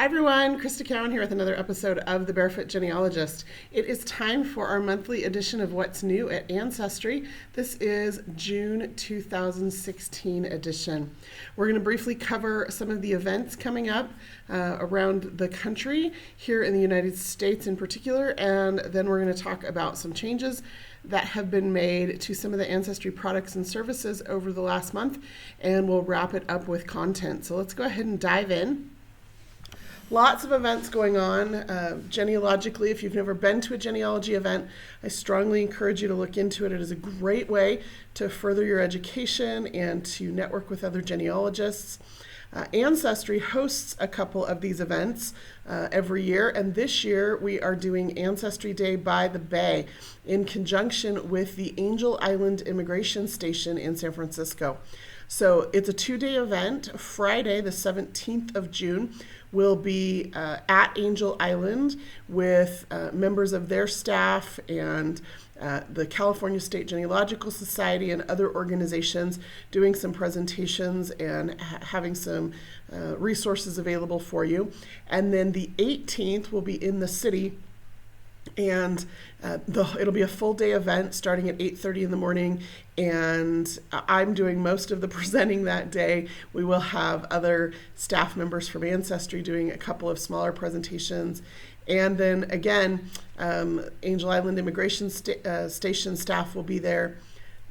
Hi everyone, Crista Cowan here with another episode of The Barefoot Genealogist. It is time for our monthly edition of What's New at Ancestry. This is June 2016 edition. We're going to briefly cover some of the events coming up around the country, here in the United States in particular, and then we're going to talk about some changes that have been made to some of the Ancestry products and services over the last month, and we'll wrap it up with content. So let's go ahead and dive in. Lots of events going on. Genealogically, if you've never been to a genealogy event, I strongly encourage you to look into it. It is a great way to further your education and to network with other genealogists. Ancestry hosts a couple of these events every year, and this year we are doing Ancestry Day by the Bay in conjunction with the Angel Island Immigration Station in San Francisco. So it's a two-day event. Friday, the 17th of June, will be at Angel Island with members of their staff and the California State Genealogical Society and other organizations doing some presentations and having some resources available for you. And then the 18th will be in the city, and it'll be a full day event starting at 8:30 in the morning, and I'm doing most of the presenting that day. We will have other staff members from Ancestry doing a couple of smaller presentations, and then again, Angel Island Immigration Station staff will be there.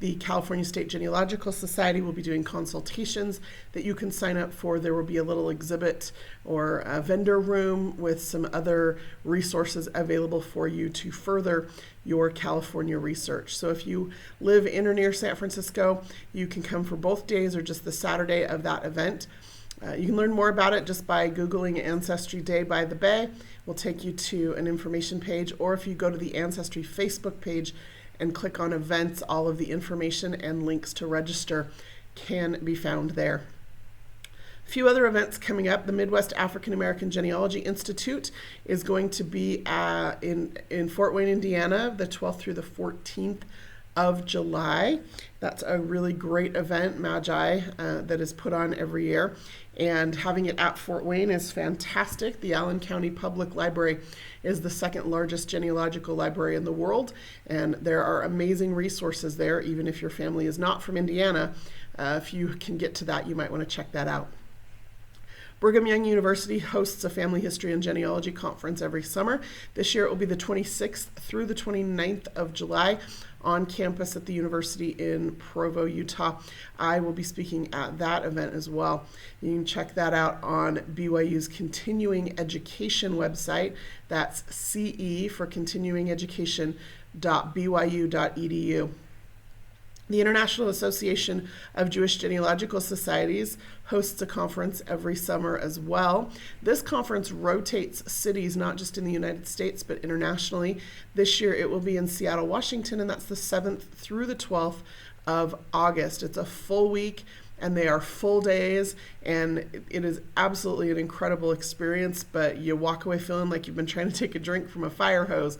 The California State Genealogical Society will be doing consultations that you can sign up for. There will be a little exhibit or a vendor room with some other resources available for you to further your California research. So if you live in or near San Francisco, you can come for both days or just the Saturday of that event. You can learn more about it just by Googling Ancestry Day by the Bay. We'll take you to an information page, or if you go to the Ancestry Facebook page and click on events, all of the information and links to register can be found there. A few other events coming up. The Midwest African American Genealogy Institute is going to be in Fort Wayne, Indiana, the 12th through the 14th of July. That's a really great event, Magi, that is put on every year. And having it at Fort Wayne is fantastic. The Allen County Public Library is the second largest genealogical library in the world, and there are amazing resources there, even if your family is not from Indiana. If you can get to that, you might want to check that out. Brigham Young University hosts a family history and genealogy conference every summer. This year it will be the 26th through the 29th of July on campus at the university in Provo, Utah. I will be speaking at that event as well. You can check that out on BYU's continuing education website. That's CE for continuing education.byu.edu. The International Association of Jewish Genealogical Societies hosts a conference every summer as well. This conference rotates cities, not just in the United States, but internationally. This year it will be in Seattle, Washington, and that's the 7th through the 12th of August. It's a full week, and they are full days, and it is absolutely an incredible experience, but you walk away feeling like you've been trying to take a drink from a fire hose.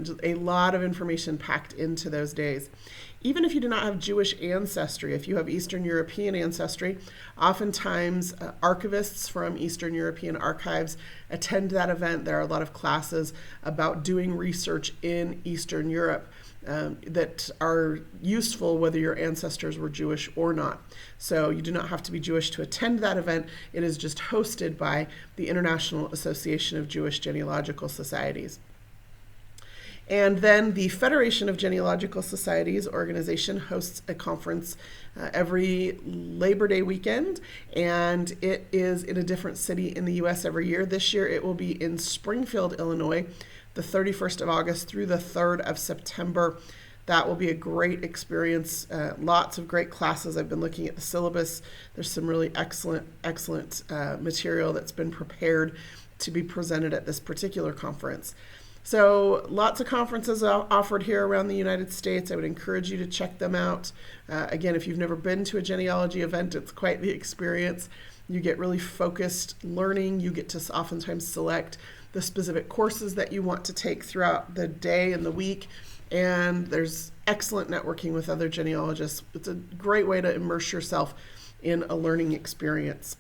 Just a lot of information packed into those days. Even if you do not have Jewish ancestry, if you have Eastern European ancestry, oftentimes archivists from Eastern European archives attend that event. There are a lot of classes about doing research in Eastern Europe that are useful whether your ancestors were Jewish or not. So you do not have to be Jewish to attend that event. It is just hosted by the International Association of Jewish Genealogical Societies. And then the Federation of Genealogical Societies organization hosts a conference every Labor Day weekend, and it is in a different city in the U.S. every year. This year it will be in Springfield, Illinois, the 31st of August through the 3rd of September. That will be a great experience. Lots of great classes. I've been looking at the syllabus. There's some really excellent material that's been prepared to be presented at this particular conference. So lots of conferences offered here around the United States. I would encourage you to check them out. Again, if you've never been to a genealogy event, it's quite the experience. You get really focused learning. You get to oftentimes select the specific courses that you want to take throughout the day and the week. And there's excellent networking with other genealogists. It's a great way to immerse yourself in a learning experience.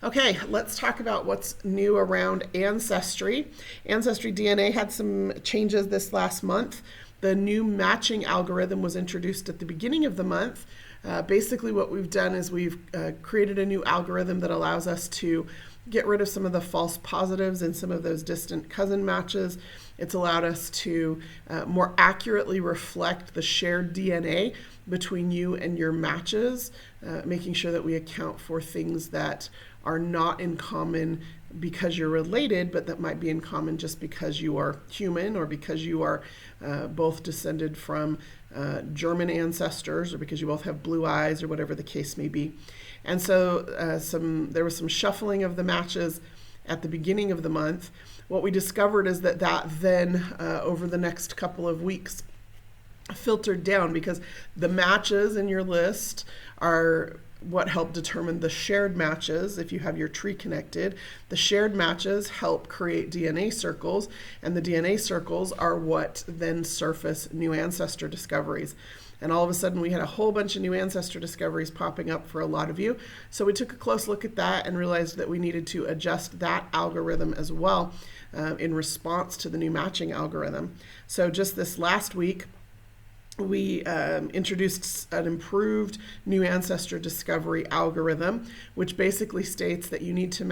Okay, let's talk about what's new around Ancestry. AncestryDNA had some changes this last month. The new matching algorithm was introduced at the beginning of the month. Basically what we've done is we've created a new algorithm that allows us to get rid of some of the false positives and some of those distant cousin matches. It's allowed us to more accurately reflect the shared DNA between you and your matches, making sure that we account for things that are not in common because you're related, but that might be in common just because you are human or because you are both descended from German ancestors or because you both have blue eyes or whatever the case may be. And so there was some shuffling of the matches at the beginning of the month. What we discovered is that then over the next couple of weeks filtered down, because the matches in your list are what help determine the shared matches. If you have your tree connected, the shared matches help create DNA circles, and the DNA circles are what then surface new ancestor discoveries. And all of a sudden we had a whole bunch of new ancestor discoveries popping up for a lot of you. So we took a close look at that and realized that we needed to adjust that algorithm as well in response to the new matching algorithm. So just this last week, we introduced an improved new ancestor discovery algorithm, which basically states that you need to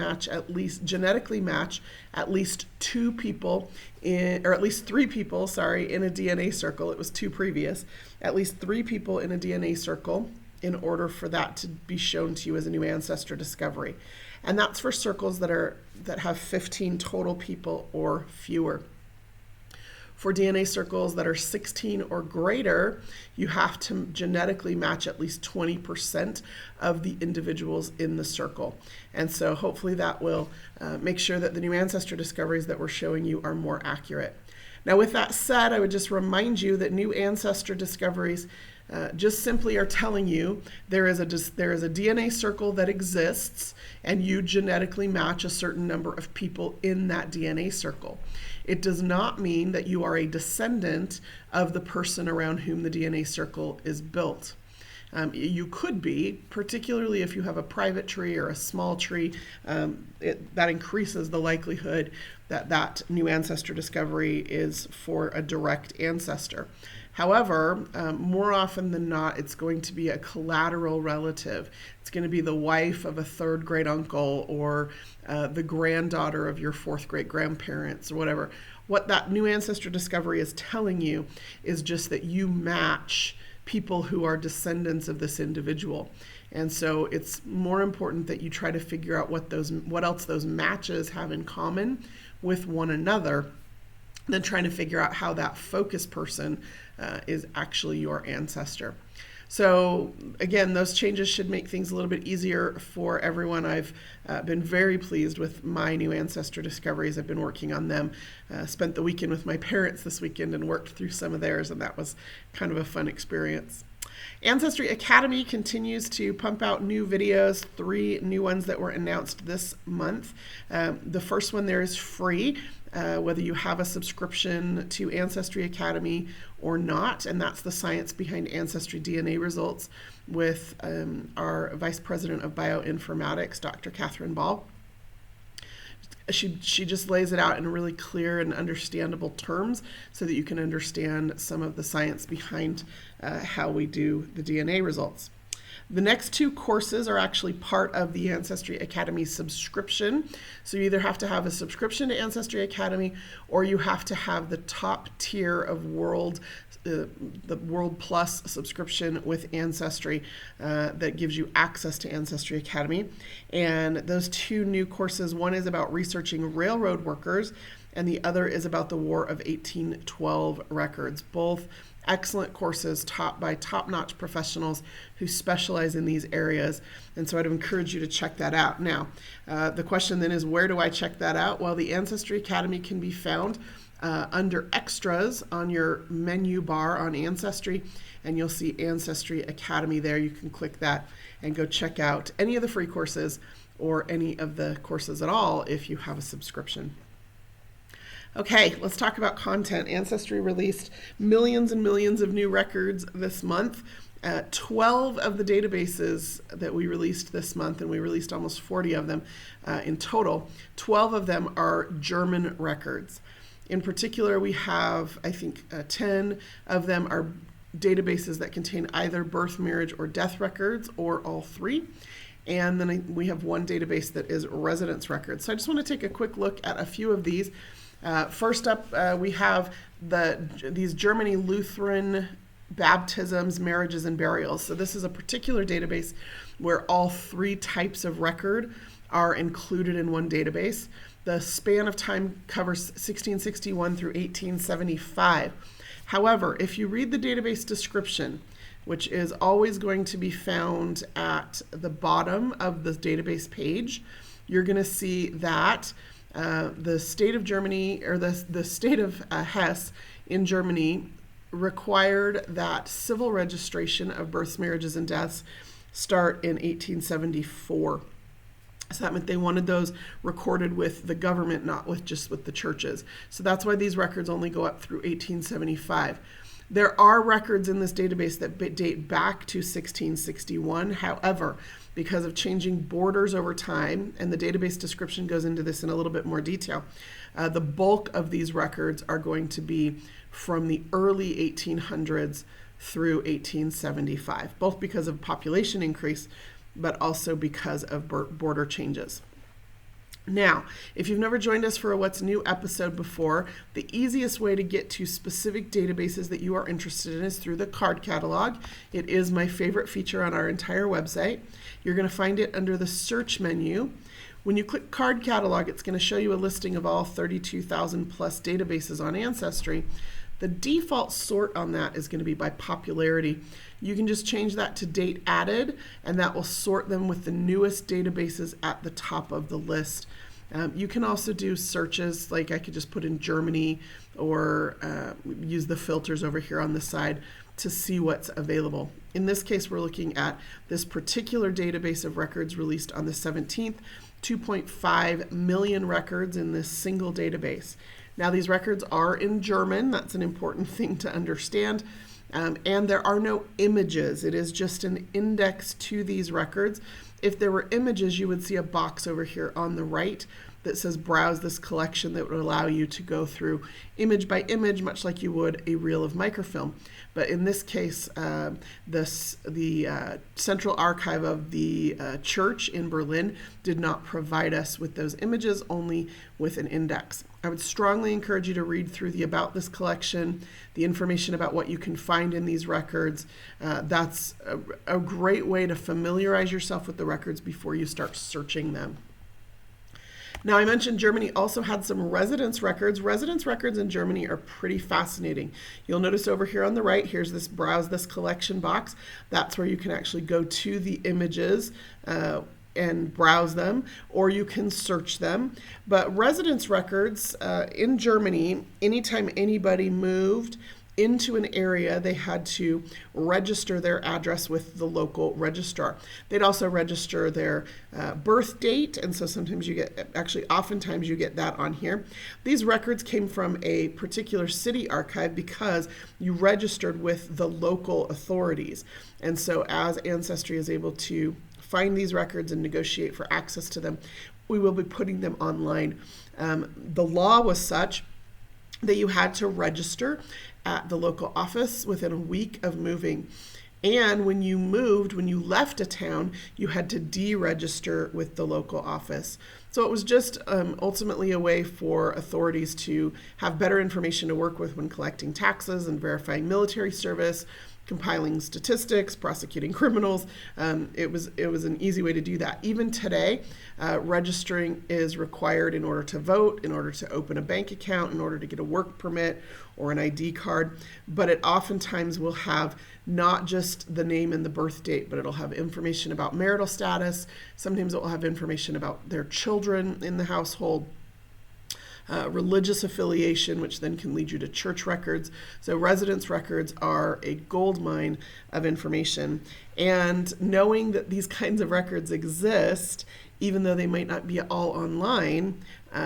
genetically match at least three people, in a DNA circle. It was two previous. At least 3 people in a DNA circle in order for that to be shown to you as a new ancestor discovery. And that's for circles that have 15 total people or fewer. For DNA circles that are 16 or greater, you have to genetically match at least 20% of the individuals in the circle. And so hopefully that will make sure that the new ancestor discoveries that we're showing you are more accurate. Now, with that said, I would just remind you that new ancestor discoveries just simply are telling you there is a DNA circle that exists, and you genetically match a certain number of people in that DNA circle. It does not mean that you are a descendant of the person around whom the DNA circle is built. You could be, particularly if you have a private tree or a small tree, that increases the likelihood that new ancestor discovery is for a direct ancestor. However, more often than not, it's going to be a collateral relative. It's going to be the wife of a third great uncle or the granddaughter of your fourth great grandparents or whatever. What that new ancestor discovery is telling you is just that you match people who are descendants of this individual. And so it's more important that you try to figure out what else those matches have in common with one another than trying to figure out how that focus person is actually your ancestor. So again, those changes should make things a little bit easier for everyone. I've been very pleased with my new ancestor discoveries. I've been working on them. Spent the weekend with my parents this weekend and worked through some of theirs, and that was kind of a fun experience. Ancestry Academy continues to pump out new videos, 3 new ones that were announced this month. The first one there is free, whether you have a subscription to Ancestry Academy or not, and that's the science behind AncestryDNA results with our Vice President of Bioinformatics, Dr. Catherine Ball. She just lays it out in really clear and understandable terms so that you can understand some of the science behind how we do the DNA results. The next 2 courses are actually part of the Ancestry Academy subscription. So you either have to have a subscription to Ancestry Academy or you have to have the top tier of the World Plus subscription with Ancestry that gives you access to Ancestry Academy. And those 2 new courses, one is about researching railroad workers and the other is about the War of 1812 records. Both excellent courses taught by top-notch professionals who specialize in these areas. And so I'd encourage you to check that out. Now, the question then is, where do I check that out? Well, the Ancestry Academy can be found under Extras on your menu bar on Ancestry, and you'll see Ancestry Academy there. You can click that and go check out any of the free courses or any of the courses at all if you have a subscription. Okay, let's talk about content. Ancestry released millions and millions of new records this month. 12 of the databases that we released this month, and we released almost 40 of them in total, 12 of them are German records. In particular, we have, I think, 10 of them are databases that contain either birth, marriage, or death records, or all three. And then we have one database that is residence records. So I just want to take a quick look at a few of these. First up, we have these Germany Lutheran baptisms, marriages, and burials. So this is a particular database where all three types of record are included in one database. The span of time covers 1661 through 1875. However, if you read the database description, which is always going to be found at the bottom of the database page, you're going to see that the state of Germany, or the state of Hesse in Germany, required that civil registration of births, marriages, and deaths start in 1874. So that meant they wanted those recorded with the government, not just with the churches. So that's why these records only go up through 1875. There are records in this database that date back to 1661. However, because of changing borders over time, and the database description goes into this in a little bit more detail, the bulk of these records are going to be from the early 1800s through 1875, both because of population increase, but also because of border changes. Now, if you've never joined us for a What's New episode before, the easiest way to get to specific databases that you are interested in is through the card catalog. It is my favorite feature on our entire website. You're going to find it under the search menu. When you click card catalog, it's going to show you a listing of all 32,000 plus databases on Ancestry. The default sort on that is going to be by popularity. You can just change that to date added, and that will sort them with the newest databases at the top of the list. You can also do searches, like I could just put in Germany, or use the filters over here on the side to see what's available. In this case, we're looking at this particular database of records released on the 17th, 2.5 million records in this single database. Now, these records are in German. That's an important thing to understand. And there are no images. It is just an index to these records. If there were images, you would see a box over here on the right that says browse this collection, that would allow you to go through image by image, much like you would a reel of microfilm. But in this case, the Central Archive of the Church in Berlin did not provide us with those images, only with an index. I would strongly encourage you to read through the About This collection, the information about what you can find in these records. That's a great way to familiarize yourself with the records before you start searching them. Now, I mentioned Germany also had some residence records. Residence records in Germany are pretty fascinating. You'll notice over here on the right, here's this browse this collection box. That's where you can actually go to the images and browse them, or you can search them. But residence records in Germany, anytime anybody moved into an area, they had to register their address with the local registrar. They'd also register their birth date, and so sometimes you get, actually oftentimes you get that on here. These records came from a particular city archive because you registered with the local authorities. And so as Ancestry is able to find these records and negotiate for access to them, we will be putting them online. The law was such that you had to register at the local office within a week of moving. And when you moved, when you left a town, you had to deregister with the local office. So it was just ultimately a way for authorities to have better information to work with when collecting taxes and verifying military service, compiling statistics, prosecuting criminals. It was an easy way to do that. Even today, registering is required in order to vote, in order to open a bank account, in order to get a work permit or an ID card. But it oftentimes will have not just the name and the birth date, but it'll have information about marital status. Sometimes it will have information about their children in the household. Religious affiliation, which then can lead you to church records. So residence records are a goldmine of information. And knowing that these kinds of records exist, even though they might not be all online,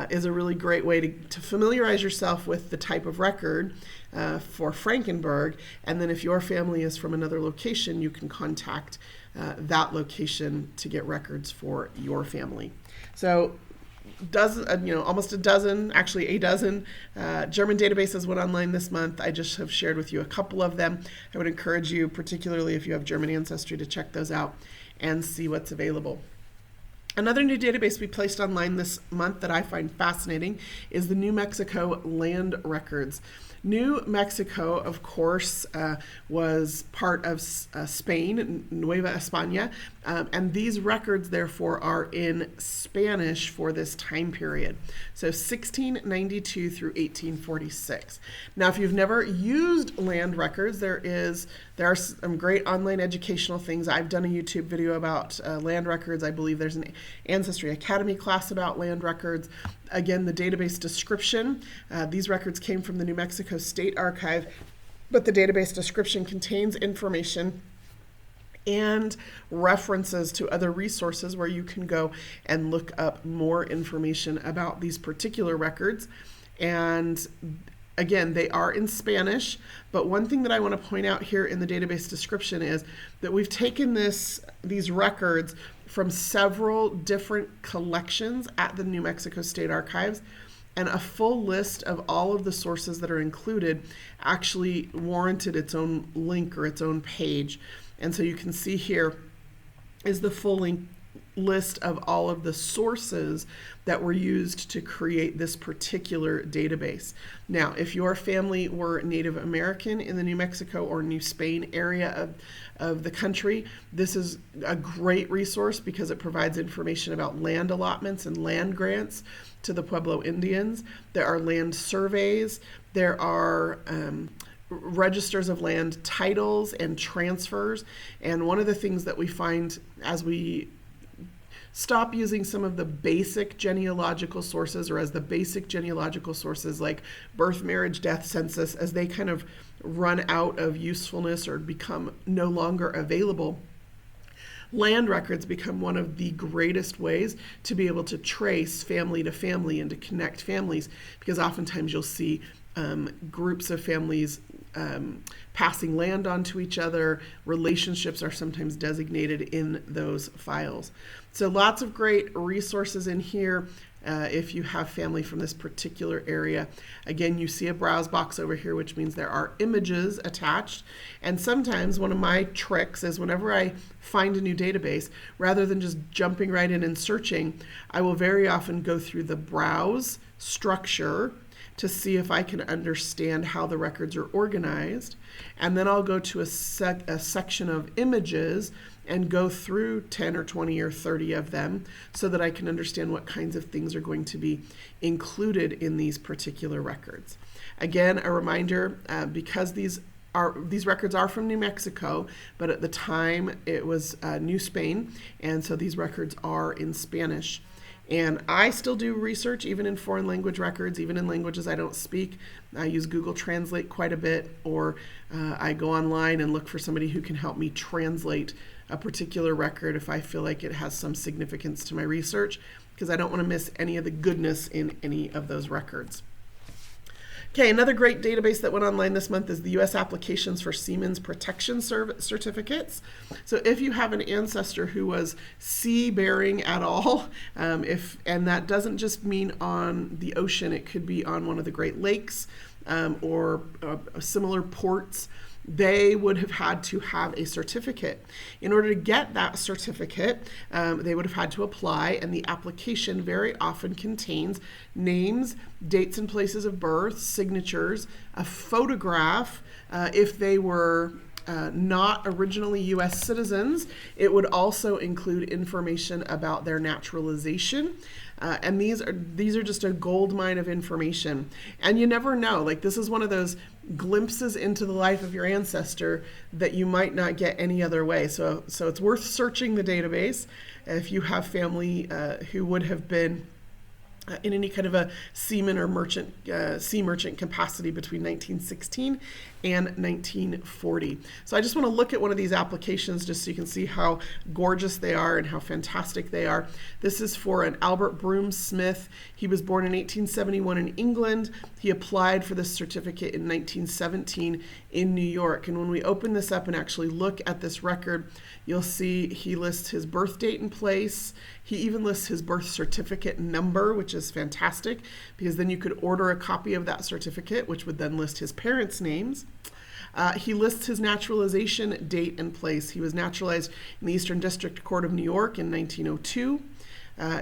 is a really great way to familiarize yourself with the type of record, for Frankenberg. And then if your family is from another location, you can contact that location to get records for your family. So almost a dozen German databases went online this month. I just have shared with you a couple of them. I would encourage you, particularly if you have German ancestry, to check those out and see what's available. Another new database we placed online this month that I find fascinating is the New Mexico land records. New Mexico, of course, was part of Spain, Nueva España, and these records, therefore, are in Spanish for this time period. So 1692 through 1846. Now, if you've never used land records, there are some great online educational things. I've done a YouTube video about land records. I believe there's an Ancestry Academy class about land records. Again, the database description. These records came from the New Mexico State Archive, but the database description contains information and references to other resources where you can go and look up more information about these particular records. And again, they are in Spanish, but one thing that I want to point out here in the database description is that we've taken these records from several different collections at the New Mexico State Archives, and a full list of all of the sources that are included actually warranted its own link or its own page. And so you can see here is the full list of all of the sources that were used to create this particular database. Now, if your family were Native American in the New Mexico or New Spain area of the country, this is a great resource because it provides information about land allotments and land grants to the Pueblo Indians. There are land surveys. There are registers of land titles and transfers. And one of the things that we find as we stop using some of the basic genealogical sources, or as the basic genealogical sources like birth, marriage, death, census, as they kind of run out of usefulness or become no longer available, land records become one of the greatest ways to be able to trace family to family and to connect families, because oftentimes you'll see groups of families passing land on to each other. Relationships are sometimes designated in those files. So lots of great resources in here if you have family from this particular area. Again, you see a browse box over here, which means there are images attached. And sometimes one of my tricks is whenever I find a new database, rather than just jumping right in and searching, I will very often go through the browse structure to see if I can understand how the records are organized. And then I'll go to a section of images and go through 10 or 20 or 30 of them so that I can understand what kinds of things are going to be included in these particular records. Again, a reminder, because these records are from New Mexico, but at the time it was New Spain, and so these records are in Spanish. And I still do research, even in foreign language records, even in languages I don't speak. I use Google Translate quite a bit, or I go online and look for somebody who can help me translate a particular record if I feel like it has some significance to my research, because I don't want to miss any of the goodness in any of those records. Okay, another great database that went online this month is the U.S. Applications for Seamen's Protection Certificates. So if you have an ancestor who was sea-bearing at all, and that doesn't just mean on the ocean, it could be on one of the Great Lakes or similar ports, they would have had to have a certificate. In order to get that certificate, they would have had to apply, and the application very often contains names, dates and places of birth, signatures, a photograph. If they were not originally U.S. citizens, it would also include information about their naturalization. And these are just a gold mine of information. And you never know. Like, this is one of those glimpses into the life of your ancestor that you might not get any other way. So it's worth searching the database if you have family who would have been in any kind of a seaman or merchant, sea merchant capacity between 1916 and 1940. So I just want to look at one of these applications just so you can see how gorgeous they are and how fantastic they are. This is for an Albert Broom Smith. He was born in 1871 in England. He applied for this certificate in 1917 in New York. And when we open this up and actually look at this record, you'll see he lists his birth date and place. He even lists his birth certificate number, which is fantastic because then you could order a copy of that certificate, which would then list his parents' names. He lists his naturalization date and place. He was naturalized in the Eastern District Court of New York in 1902.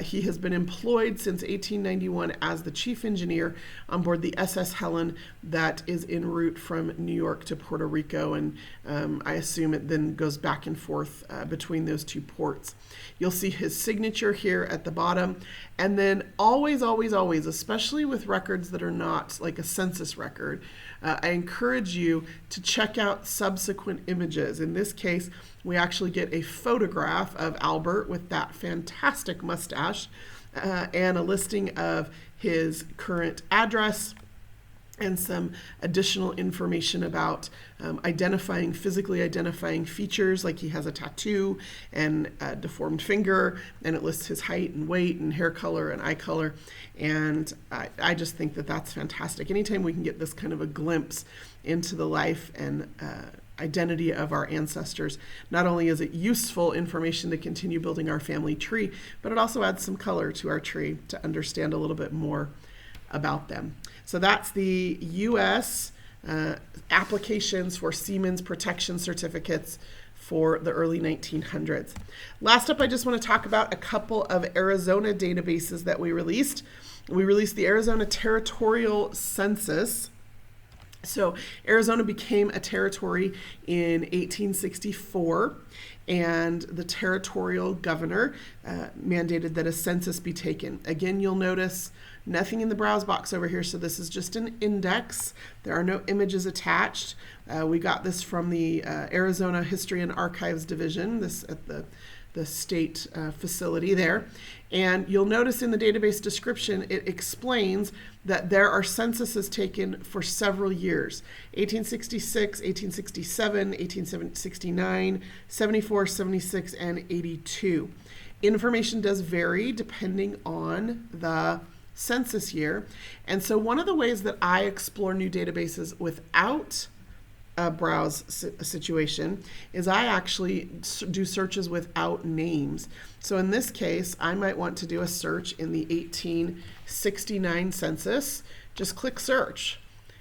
He has been employed since 1891 as the chief engineer on board the SS Helen that is en route from New York to Puerto Rico, and I assume it then goes back and forth between those two ports. You'll see his signature here at the bottom, and then always, always, always, especially with records that are not like a census record, I encourage you to check out subsequent images. In this case, we actually get a photograph of Albert with that fantastic mustache and a listing of his current address and some additional information about physically identifying features, like he has a tattoo and a deformed finger, and it lists his height and weight and hair color and eye color. And I just think that that's fantastic. Anytime we can get this kind of a glimpse into the life and identity of our ancestors, not only is it useful information to continue building our family tree, but it also adds some color to our tree to understand a little bit more about them. So that's the U.S. Applications for Seamen's Protection Certificates for the early 1900s. Last up, I just want to talk about a couple of Arizona databases that we released. We released the Arizona Territorial Census. So Arizona became a territory in 1864, and the territorial governor mandated that a census be taken. Again, you'll notice nothing in the browse box over here, so this is just an index. There are no images attached. We got this from the Arizona History and Archives Division, this at the state facility there. And you'll notice in the database description, it explains that there are censuses taken for several years: 1866, 1867, 1869, 74, 76, and 82. Information does vary depending on the census year. And so one of the ways that I explore new databases without a browse situation is I actually do searches without names. So in this case, I might want to do a search in the 1869 census. Just click search,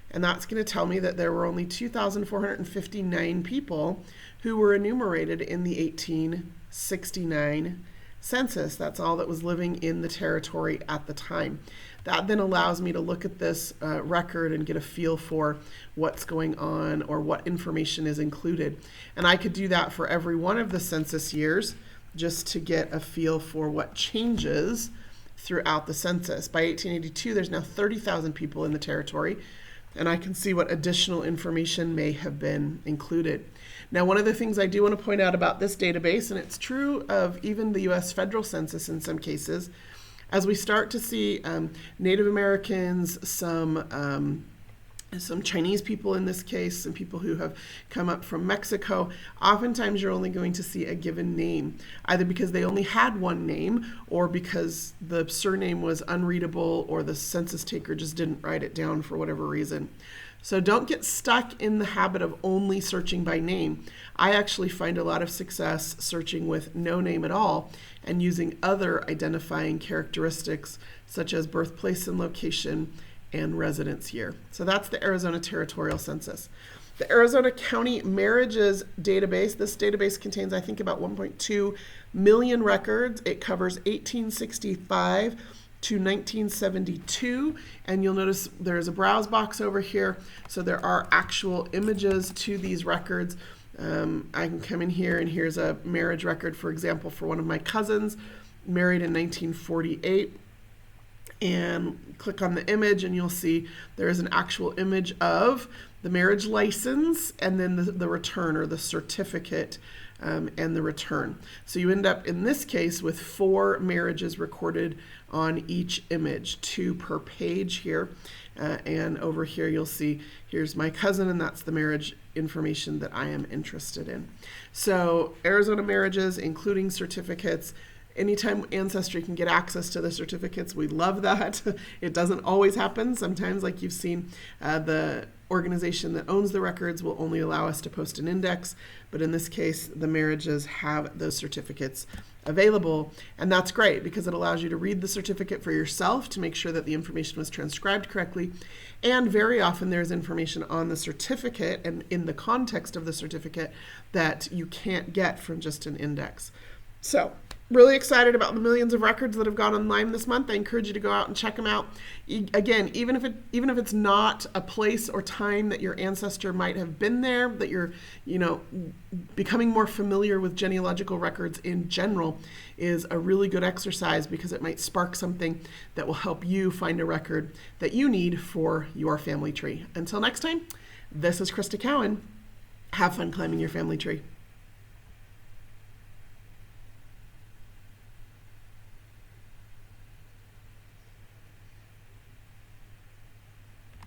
and that's going to tell me that there were only 2,459 people who were enumerated in the 1869 census. That's all that was living in the territory at the time. That then allows me to look at this record and get a feel for what's going on or what information is included. And I could do that for every one of the census years just to get a feel for what changes throughout the census. By 1882, there's now 30,000 people in the territory, and I can see what additional information may have been included. Now, one of the things I do want to point out about this database, and it's true of even the U.S. federal census in some cases, as we start to see Native Americans, some Chinese people in this case, some people who have come up from Mexico, oftentimes you're only going to see a given name, either because they only had one name or because the surname was unreadable or the census taker just didn't write it down for whatever reason. So don't get stuck in the habit of only searching by name. I actually find a lot of success searching with no name at all and using other identifying characteristics such as birthplace and location and residence year. So that's the Arizona Territorial Census. The Arizona County Marriages Database, this database contains, I think, about 1.2 million records. It covers 1865 to 1972, and you'll notice there's a browse box over here, so there are actual images to these records. I can come in here, and here's a marriage record, for example, for one of my cousins, married in 1948, and click on the image, and you'll see there is an actual image of the marriage license, and then the return or the certificate and the return. So you end up in this case with 4 marriages recorded on each image, 2 per page here. And over here you'll see here's my cousin, and that's the marriage information that I am interested in. So Arizona marriages, including certificates. Anytime Ancestry can get access to the certificates, we love that. It doesn't always happen. Sometimes, like you've seen, the organization that owns the records will only allow us to post an index, but in this case, the marriages have those certificates available, and that's great because it allows you to read the certificate for yourself to make sure that the information was transcribed correctly, and very often there's information on the certificate and in the context of the certificate that you can't get from just an index. So, really excited about the millions of records that have gone online this month. I encourage you to go out and check them out. Again, even if it's not a place or time that your ancestor might have been there, that you're, becoming more familiar with genealogical records in general is a really good exercise because it might spark something that will help you find a record that you need for your family tree. Until next time, this is Crista Cowan. Have fun climbing your family tree.